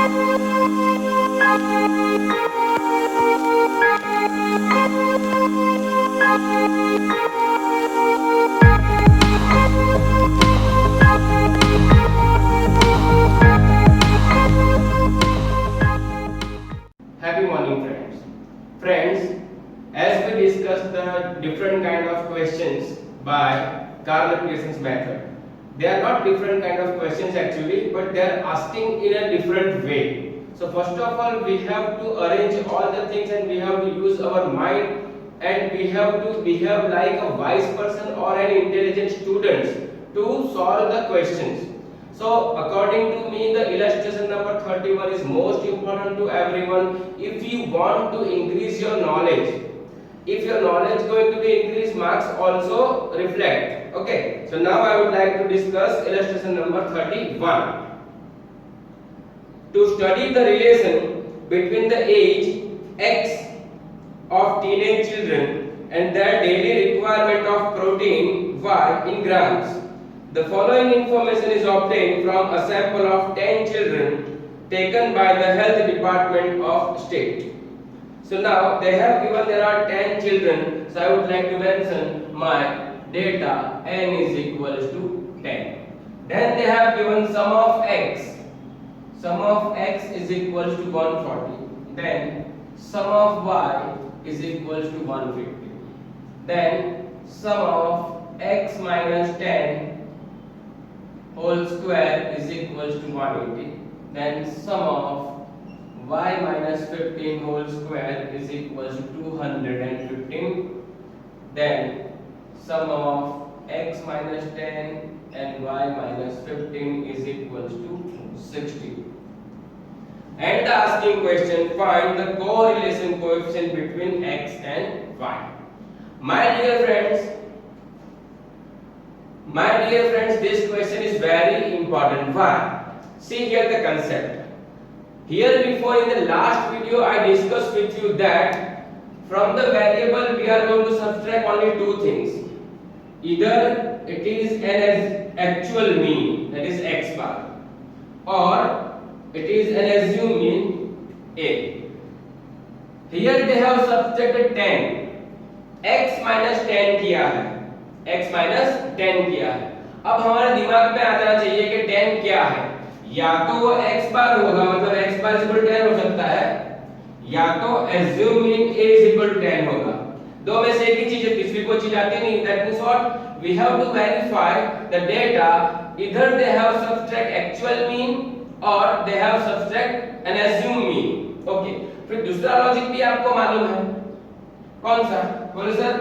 Happy morning, friends. Friends, as we discussed the different kind of questions by Karl Pearson's method, they are not different kind of questions actually, but they are asking in a different way. So first of all, we have to arrange all the things and we have to use our mind and we have to behave like a wise person or an intelligent student to solve the questions. So according to me, the illustration number 31 is most important to everyone. If you want to increase your knowledge, if your knowledge going to be increased, marks also reflect. Okay, so now I would like to discuss illustration number 31. To study the relation between the age x of teenage children and their daily requirement of protein y in grams, the following information is obtained from a sample of 10 children taken by the health department of state. So now they have given there are 10 children, so I would like to mention my data n is equals to 10. Then they have given sum of x. Sum of x is equals to 140. Then sum of y is equals to 150. Then sum of x minus 10 whole square is equals to 180. Then sum of y minus 15 whole square is equals to 215. Then sum of x minus 10 and y minus 15 is equals to 60. And the asking question, find the correlation coefficient between x and y. My dear friends, this question is very important. Why? See here the concept. Here before in the last video I discussed with you that from the variable we are going to subtract only two things. Either it is an actual mean, that is x bar, or it is an assumed mean a. Here they have subtracted 10. x minus 10 किया है, x minus 10 किया है. अब हमारे दिमाग में आ जाना चाहिए कि 10 क्या है. या तो वो x बार होगा, मतलब x बार इक्वल 10 हो सकता है, या तो assume mean a is equal to 10 होगा. दो में से एक ही चीज है, तीसरी कोई चीज आती नहीं. That means what? We have to verify the data. Either they have subtract actual mean or they have subtract an assumed mean. Okay. फिर दूसरा लॉजिक भी आपको मालूम है. कौन सा? बोले सर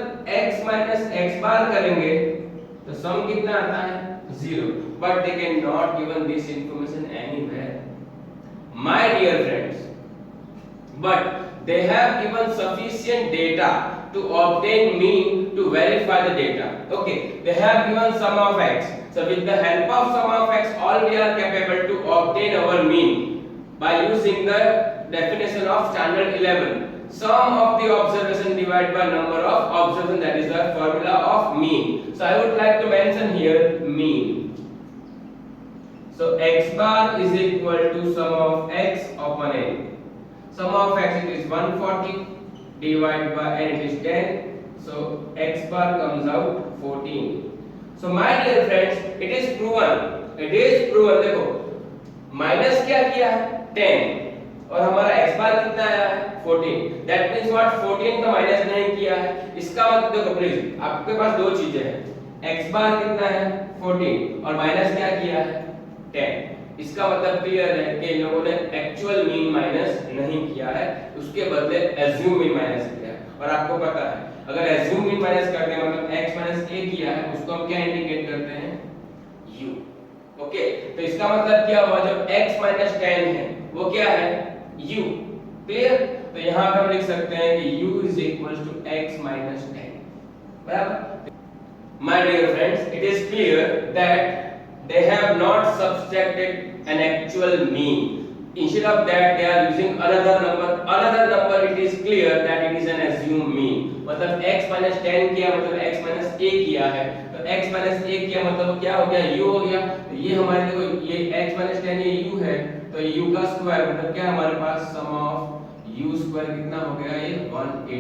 x minus x बार करेंगे तो सम कितना आता है? 0. But they cannot given this information anywhere, my dear friends. But they have given sufficient data to obtain mean to verify the data. Okay, they have given sum of x. So with the help of sum of x, all we are capable to obtain our mean by using the definition of standard 11. Sum of the observation divided by number of observation, that is the formula of mean. So I would like to mention here mean. So x bar is equal to sum of x upon n. Sum of x it is 140 divided by n it is 10. So x bar comes out 14. So my dear friends, it is proven. It is proven. देखो minus क्या किया है 10 और हमारा x बार कितना आया है 14. That means what 14 का माइनस नहीं किया है. इसका मतलब देखो प्लीज आपके पास दो चीजें हैं. x बार कितना है 14 और माइनस क्या किया है 10. इसका मतलब क्लियर है कि इन लोगों ने एक्चुअल मीन माइनस नहीं किया है, उसके बदले एज्यूम मीन माइनस किया है. और आपको पता है अगर एज्यूम मीन माइनस करते हैं मतलब x माइनस a किया है, उसको हम क्या इंडिकेट करते हैं u. ओके, तो इसका मतलब क्या हुआ, जब x माइनस 10 है वो क्या है u. क्लियर. तो यहां पे हम लिख सकते हैं कि u is equal to x minus 10. बराबर. My dear friends, it is clear that they have not subtracted an actual mean. Instead of that, they are using another number. Another number, it is clear that it is an assumed mean. मतलब x minus 10 किया मतलब x minus a किया है, तो x minus a किया मतलब क्या हो गया u हो गया. तो ये हमारे देखो ये x minus 10 ये u है, तो u का स्क्वायर मतलब क्या हमारे पास सम ऑफ u स्क्वायर कितना हो गया ये 180।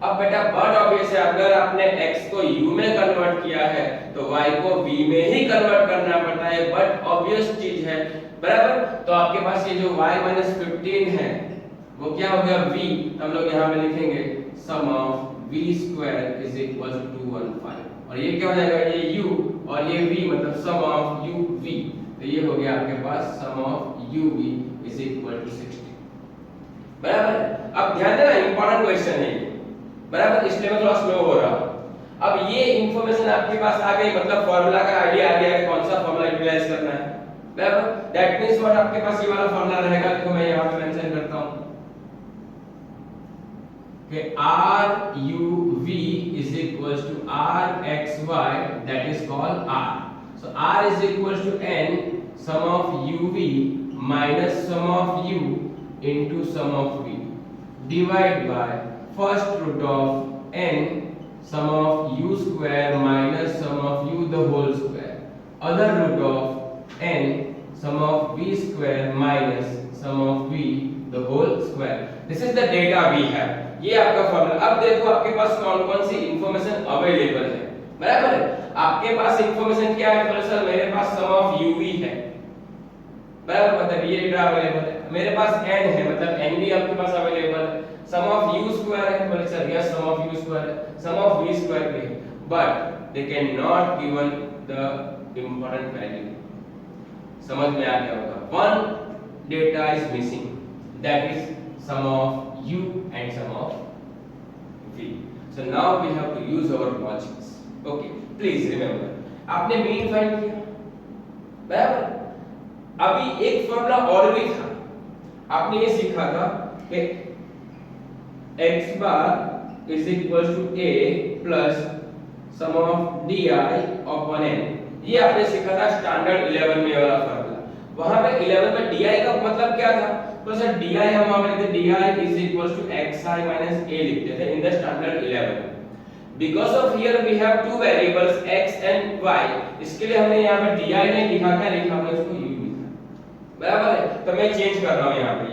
अब बेटा बट ऑब्वियस है अगर आपने x को u में कन्वर्ट किया है तो y को v में ही कन्वर्ट करना पड़ता है, बट ऑब्वियस चीज है बराबर। तो आपके पास ये जो y - 15 है वो क्या हो गया v, हम लोग यहाँ पे लिखेंगे sum of v square is equal to 215 और ये क्या हो जाएगा ये u और ये v मतलब सम ऑफ u v, तो ये हो गया आपके पास sum of u v is equal to 60 बराबर। अब ध्यान देना इंपॉर्टेंट क्वेश्चन है ये बराबर, इसलिए मैं थोड़ा स्लो हो रहा हूं। अब ये इंफॉर्मेशन आपके पास आ गई मतलब फार्मूला का आईडिया आ गया कि कौन सा फार्मूला यूटिलाइज करना है बराबर। दैट मींस व्हाट आपके पास ये वाला फार्मूला रहेगा, देखो मैं यहां पे मेंशन करता हूं कि RUV is equals to RXY, that is called R. So R is equals to N sum of UV minus sum of U into sum of V divide by first root of N sum of U square minus sum of U the whole square, other root of N sum of V square minus sum of V the whole square. This is the data we have. ये आपका formula. अब देखो आपके पास कौन कौन सी information available है बराबर है। आपके पास इंफॉर्मेशन क्या है बोले सर मेरे पास सम ऑफ uv है बराबर, मतलब ये डेटा अवेलेबल है। मेरे पास n है मतलब n भी आपके पास अवेलेबल है। सम ऑफ u स्क्वायर है बोले sir yes sum of u square है, सम ऑफ v स्क्वायर भी है, but they can not given the important value. समझ में आ गया होगा, one data is missing, that is sum of u and sum of v. So now we have to use our logics. Okay, please remember आपने mean find किया बराबर। अभी एक फॉर्मूला और भी था, आपने ये सीखा था कि x bar is equal to a plus sum of di upon n। ये आपने सीखा था स्टैंडर्ड 11 में वाला फॉर्मूला। वहां पे 11 में di का मतलब क्या था, तो सर di हम वहां पे लिखते di is equals to xi minus a लिखते थे in the standard 11। because of here we have two variables x and y, इसके लिए हमने यहाँ पे di नहीं लिखा, क्या लिखा हमने उसको u लिखा बराबर है। तो मैं चेंज कर रहा हूँ यहाँ पे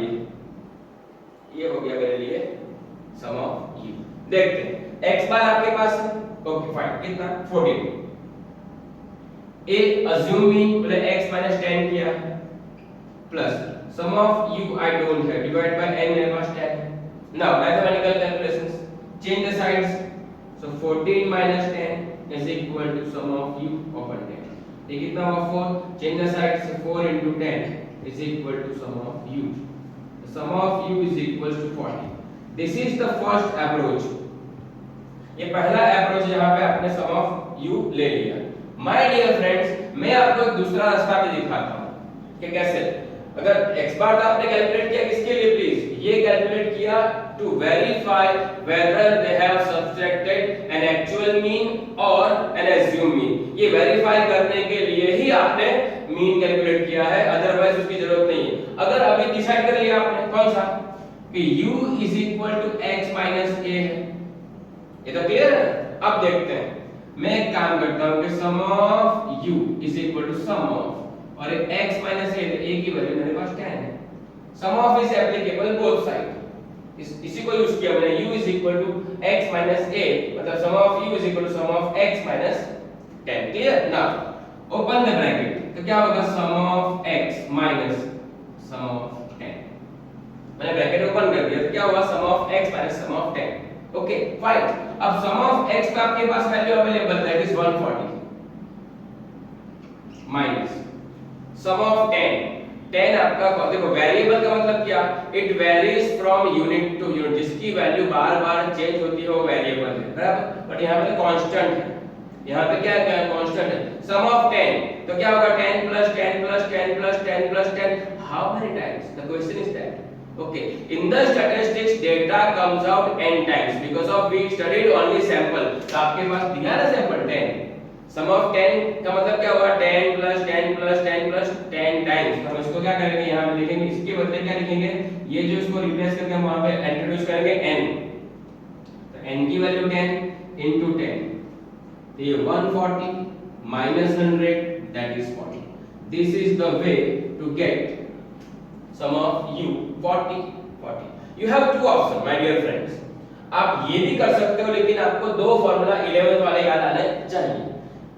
ये हो गया मेरे लिए सम ऑफ u। देखते हैं x बार आपके पास है, ओके फाइन, कितना 14। a assume मीन बोले x minus 10 किया plus sum of u I don't have divide by n मेरे पास 10 है। Now mathematical calculations, change the sides, so 14 minus 10 is equal to sum of u upon 10। ये कितना हुआ 4, change the sides, so 4 into 10 is equal to sum of u, the sum of u is equal to 40। this is the first approach, ये पहला approach जहां पे आपने sum of u ले लिया। my dear friends मैं आपको एक दूसरा रास्ता भी दिखाता हूं कि कैसे। अगर x बार तो आपने कैलकुलेट किया किसके लिए, प्लीज ये कैलकुलेट किया to verify whether they have subtracted an actual mean और एन एज्यूम मीन। ये वेरीफाई करने के लिए ही आपने मीन कैलकुलेट किया है, अदरवाइज उसकी जरूरत नहीं है। अगर अभी डिसाइड कर लिया आपने कौन सा कि u is equal to x minus a है, ये तो क्लियर है। अब देखते हैं, मैं एक काम करता हूं कि sum of u is equal to sum of और x माइनस a की वैल्यू मेरे पास 10 है। Sum of is applicable both side, इसी को यूज किया मैंने, u is equal to x minus a मतलब sum of u is equal to sum of x minus 10। Clear. Now open the bracket, तो क्या होगा sum of x minus sum of 10। मैंने bracket open कर दिया तो क्या हुआ sum of x minus sum of 10। Okay fine. अब सम ऑफ x का आपके पास value available that is 140 minus sum of 10 आपका देखो वेरिएबल का मतलब क्या, it varies from unit to unit, जिसकी वैल्यू बार-बार चेंज होती है वो वेरिएबल है बराबर। बट यहां पे कांस्टेंट है, यहां पे क्या है कांस्टेंट है। सम ऑफ 10 तो क्या होगा 10 plus 10 plus 10 plus 10 plus 10, how many times, the question is that. Okay in the statistics data comes out n times because of we studied only sample. तो आपके पास दिया ना सैंपल 10, सम ऑफ 10 का मतलब क्या हुआ 10 प्लस 10 प्लस 10 प्लस 10 टाइम्स। हम इसको क्या करेंगे यहां पे लिखेंगे, इसके बदले क्या लिखेंगे, ये जो इसको रिप्लेस करके हम वहां पे इंट्रोड्यूस करेंगे n, तो n की वैल्यू 10 into 10, तो ये 140 minus 100 that is 40। this is the way to get sum of u 40. You have two options my dear friends. आप ये भी कर सकते हो, लेकिन आपको दो फॉर्मूला 11th वाले याद आने चाहिए।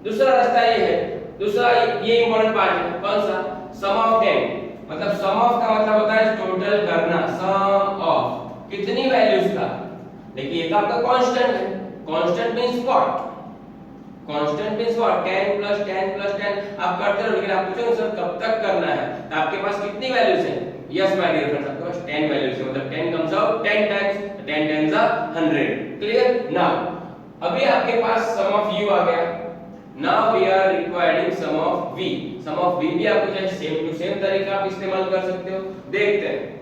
दूसरा रास्ता ये है, दूसरा ये इंपॉर्टेंट पार्ट है, कौन सा? सम ऑफ 10, मतलब सम ऑफ का मतलब होता है टोटल करना, सम ऑफ कितनी वैल्यूज का। देखिए ये तो आपका कांस्टेंट है, constant means what? Constant means what? 10 plus 10 plus 10 आप करते रहो, लेकिन आप पूछो सर कब तक करना है, तो आपके पास कितनी वैल्यूज हैं? यस माय डियर फ्रेंड्स, आपके पास 10 वैल्यूज है, मतलब 10 comes out 10 times, 10 10s are 100। Clear? Now अभी आपके पास सम ऑफ u आ गया, now we are requiring sum of v। Sum of v भी आपको चाहे सेम टू सेम तरीका आप इस्तेमाल कर सकते हो, देखते हैं।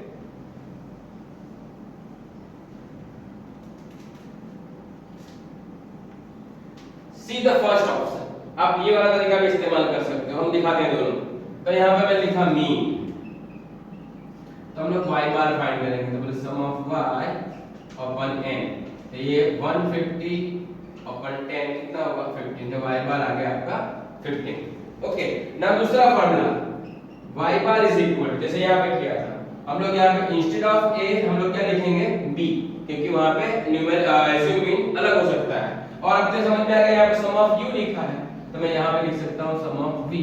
सी द फर्स्ट ऑप्शन, आप ये वाला तरीका भी इस्तेमाल कर सकते हो, हम दिखाते हैं दोनों। तो यहाँ पे मैं लिखा मीन, तो हम लोग y बार फाइंड करेंगे, तो बोले सम ऑफ y अपन n, तो ये 150 अपन 10 कितना होगा? 15, तो y बार आ गया आपका 15। ओके, ना दूसरा formula y bar is equal, जैसे यहाँ पे किया था हम लोग, यहाँ पे इंस्टेड ऑफ a हम लोग क्या लिखेंगे? b, क्योंकि वहां पे न्यूमेरिक मीन अलग हो सकता है। और अब तो समझ में आ गया, यहाँ पे सम ऑफ u लिखा है, तो मैं यहाँ पे लिख सकता हूँ सम ऑफ v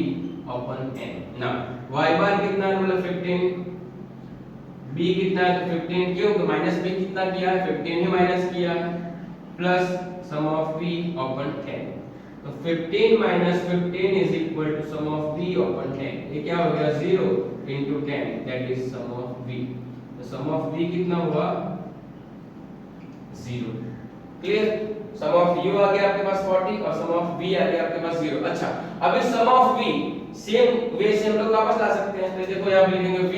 अपन n। ना y बार कितना है? मतलब 15, b कितना है? तो 15, क्यों? तो माइनस b कितना किया है? 15 ही माइनस किया है, plus sum of v upon 10, तो 15 minus 15 is equal to sum of v upon 10। ये क्या हो गया? 0 into 10, that is sum of v। तो सम ऑफ v कितना हुआ? 0। क्लियर? सम ऑफ u आ गया आपके पास 40 और सम ऑफ v आ गया आपके पास 0। अच्छा, अब इस सम ऑफ v सेम वे से हम लोग वापस ला सकते हैं, तो देखो यहां पे लिखेंगे v,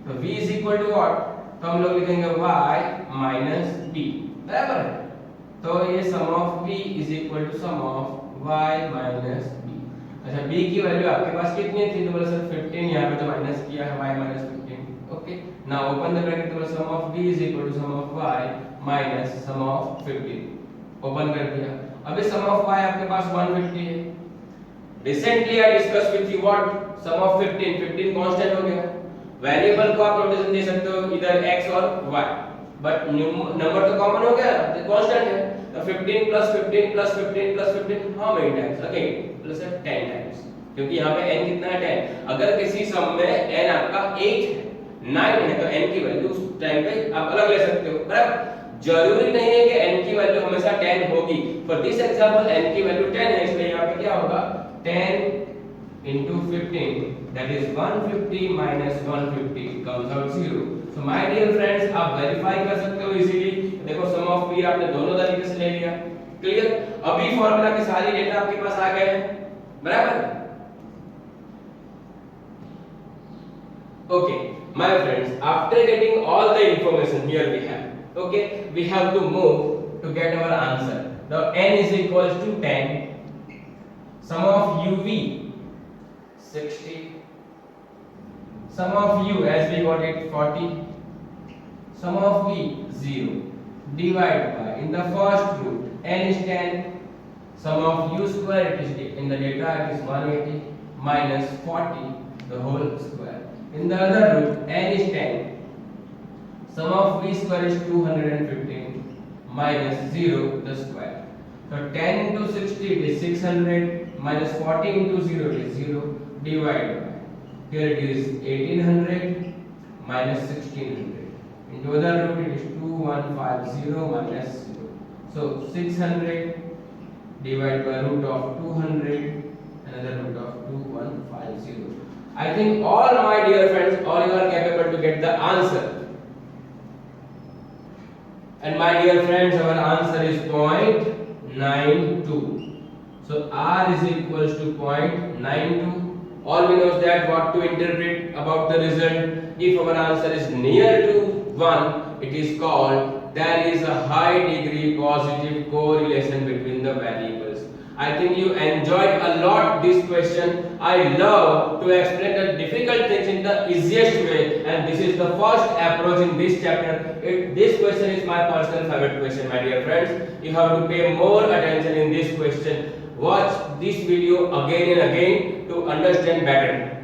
तो v is equal to what? तो हम लोग लिखेंगे y माइनस b, बराबर है। तो ये sum of v is equal to sum of y minus b। अच्छा, b की वैल्यू आपके पास कितनी थी? तो बोले सर 15, यहां पे तो माइनस किया है y minus 15। Okay, now open the bracket, तो sum of b is equal to sum of y minus sum of 15, open कर दिया। अब इस सम ऑफ y आपके पास 150 है। Recently I discuss with you what? Sum of 15 constant हो गया। वेरिएबल को आप नोटेशन दे सकते हो इधर x और y, बट नंबर तो कॉमन हो गया, तो कांस्टेंट है। तो 15 plus 15 plus 15 plus 15 how many times? Again plus 10 times, क्योंकि यहाँ पे n कितना है? 10। अगर किसी सम में n आपका 8 है, 9 है, तो n की वैल्यू उस टाइम पे आप अलग ले सकते हो, बराबर? जरूरी नहीं है कि n की वैल्यू हमेशा 10 होगी। फॉर दिस एग्जांपल n की वैल्यू 10 है, इसलिए यहाँ पे क्या होगा? 10 into 15, that is 150 minus 150 comes out 0. So my dear friends, आप वेरीफाई कर सकते हो इजीली। देखो सम ऑफ v आपने दोनों तरीके से ले लिया। क्लियर? अभी फार्मूला के सारी डेटा आपके पास आ गए हैं, बराबर? Okay, my friends, after getting all the information here we have, okay, we have to move to get our answer. Now n is equals to 10, sum of uv 60, sum of u as we got it 40, sum of v 0, divide by, in the first root n is 10, sum of u square it is in the data it is 180 minus 40 the whole square. In the other root n is 10, sum of v square is 215 minus 0 the square. So 10 into 60 it is 600 minus 40 into 0 it is 0, divide by, here it is 1800 minus 1600, into other root it is 2150 minus 0. So 600 divided by root of 200, another root of 2150. I think all my dear friends, all you are capable to get the answer. And my dear friends, our answer is 0.92. So r is equals to 0.92. All we know is that what to interpret about the result. If our answer is near to 1, it is called there is a high degree positive correlation between the variables. I think you enjoyed a lot this question. I love to explain the difficult things in the easiest way, and this is the first approach in this chapter. This question is my personal favorite question, my dear friends. You have to pay more attention in this question. Watch this video again and again to understand better.